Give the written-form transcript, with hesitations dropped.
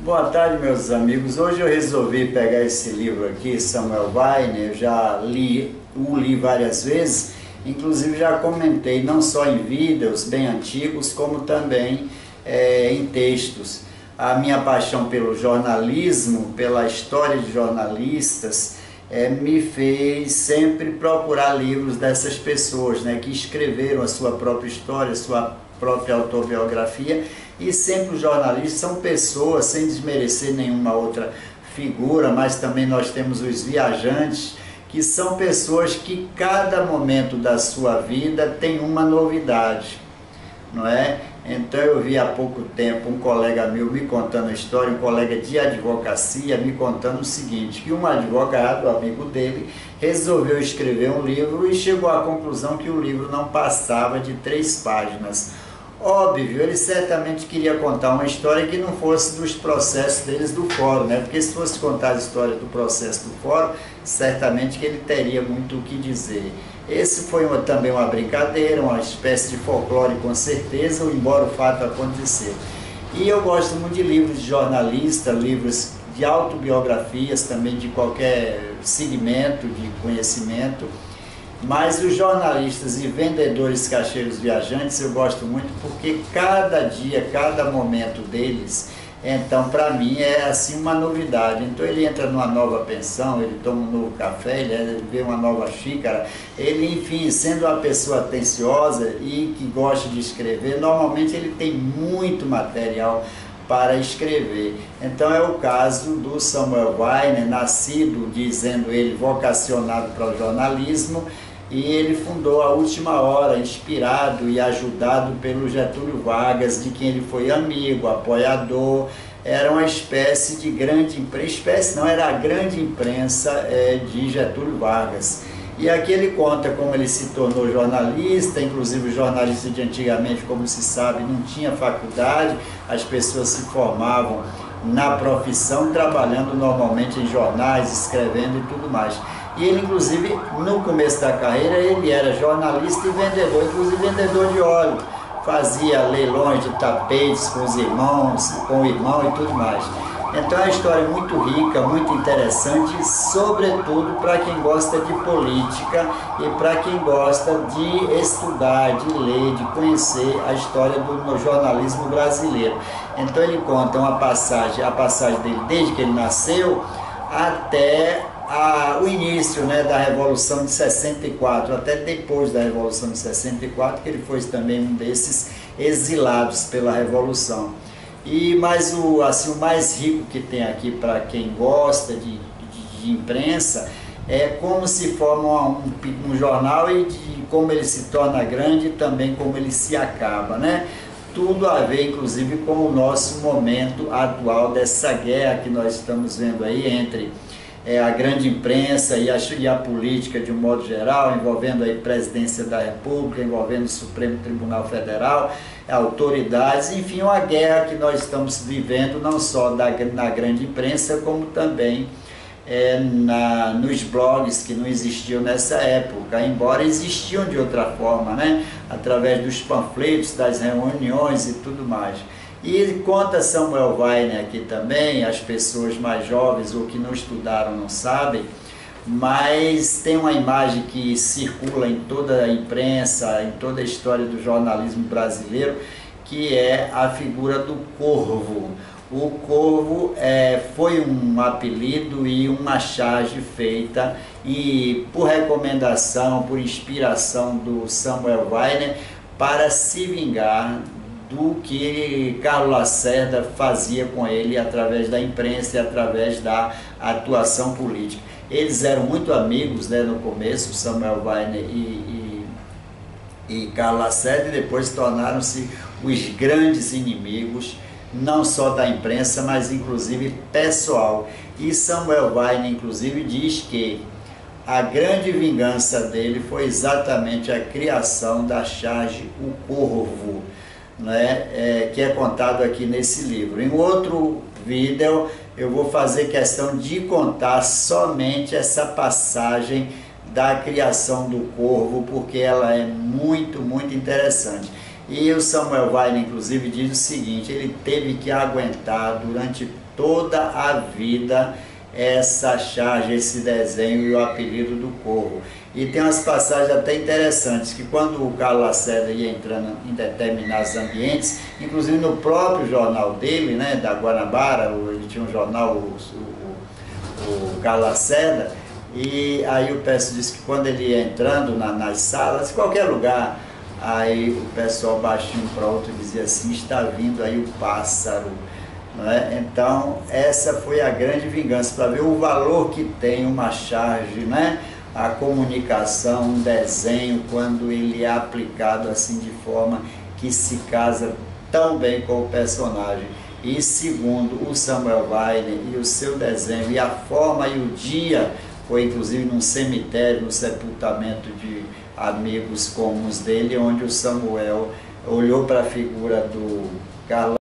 Boa tarde, meus amigos. Hoje eu resolvi pegar esse livro aqui, Samuel Weiner. Eu já li várias vezes, inclusive já comentei não só em vídeos bem antigos, como também em textos. A minha paixão pelo jornalismo, pela história de jornalistas, me fez sempre procurar livros dessas pessoas, né, que escreveram a sua própria história, a sua própria autobiografia. E sempre os jornalistas são pessoas, sem desmerecer nenhuma outra figura, mas também nós temos os viajantes, que são pessoas que cada momento da sua vida tem uma novidade, não é? Então eu vi há pouco tempo um colega meu me contando a história, um colega de advocacia me contando o seguinte, que um advogado, amigo dele, resolveu escrever um livro e chegou à conclusão que o livro não passava de 3 páginas. Óbvio, ele certamente queria contar uma história que não fosse dos processos deles do fórum, né? Porque se fosse contar a história do processo do fórum, certamente que ele teria muito o que dizer. Esse foi também uma brincadeira, uma espécie de folclore com certeza, embora o fato aconteceu. E eu gosto muito de livros de jornalista, livros de autobiografias também de qualquer segmento de conhecimento. Mas os jornalistas e vendedores cacheiros viajantes eu gosto muito porque cada dia, cada momento deles, então para mim é assim uma novidade. Então ele entra numa nova pensão, ele toma um novo café, ele vê uma nova xícara, ele enfim, sendo uma pessoa atenciosa e que gosta de escrever, normalmente ele tem muito material para escrever. Então é o caso do Samuel Weiner, nascido, dizendo ele, vocacionado para o jornalismo, e ele fundou a Última Hora, inspirado e ajudado pelo Getúlio Vargas, de quem ele foi amigo, apoiador. Era uma espécie de grande imprensa, era a grande imprensa de Getúlio Vargas. E aqui ele conta como ele se tornou jornalista, inclusive os jornalistas de antigamente, como se sabe, não tinha faculdade, as pessoas se formavam na profissão, trabalhando normalmente em jornais, escrevendo e tudo mais. E ele, inclusive, no começo da carreira, ele era jornalista e vendedor, inclusive vendedor de óleo. Fazia leilões de tapetes com os irmãos, com o irmão e tudo mais. Então é uma história muito rica, muito interessante, sobretudo para quem gosta de política e para quem gosta de estudar, de ler, de conhecer a história do jornalismo brasileiro. Então ele conta a passagem dele desde que ele nasceu até o início, né, da Revolução de 64, até depois da Revolução de 64, que ele foi também um desses exilados pela Revolução. Mas o mais rico que tem aqui para quem gosta de imprensa é como se forma um jornal e de como ele se torna grande e também como ele se acaba, né? Tudo a ver, inclusive, com o nosso momento atual dessa guerra que nós estamos vendo aí entre a grande imprensa e a política de um modo geral, envolvendo a presidência da República, envolvendo o Supremo Tribunal Federal, autoridades, enfim, uma guerra que nós estamos vivendo não só na grande imprensa, como também nos blogs que não existiam nessa época, embora existiam de outra forma, né? Através dos panfletos, das reuniões e tudo mais. E conta Samuel Weiner aqui também, as pessoas mais jovens ou que não estudaram não sabem, mas tem uma imagem que circula em toda a imprensa, em toda a história do jornalismo brasileiro, que é a figura do Corvo. O Corvo foi um apelido e uma charge feita por recomendação, por inspiração do Samuel Weiner para se vingar do que Carlos Lacerda fazia com ele através da imprensa e através da atuação política. Eles eram muito amigos, né, no começo, Samuel Weiner e Carlos Lacerda, e depois tornaram-se os grandes inimigos, não só da imprensa, mas inclusive pessoal. E Samuel Weiner, inclusive, diz que a grande vingança dele foi exatamente a criação da charge O Corvo, né, que é contado aqui nesse livro. Em outro vídeo eu vou fazer questão de contar somente essa passagem da criação do Corvo, porque ela é muito, muito interessante. E o Samuel Weiner, inclusive, diz o seguinte: ele teve que aguentar durante toda a vida essa charge, esse desenho e o apelido do Corvo. E tem umas passagens até interessantes, que quando o Carlos Lacerda ia entrando em determinados ambientes, inclusive no próprio jornal dele, né, da Guanabara, ele tinha um jornal, o Carlos Lacerda, e aí o pessoal disse que quando ele ia entrando nas salas, em qualquer lugar, aí o pessoal baixinho para outro dizia assim, está vindo aí o pássaro. Né? Então essa foi a grande vingança, para ver o valor que tem uma charge, né? A comunicação, um desenho, quando ele é aplicado assim de forma que se casa tão bem com o personagem. E segundo o Samuel Weiner e o seu desenho e a forma e o dia, foi inclusive num cemitério, no sepultamento de amigos comuns dele, onde o Samuel olhou para a figura do Carlos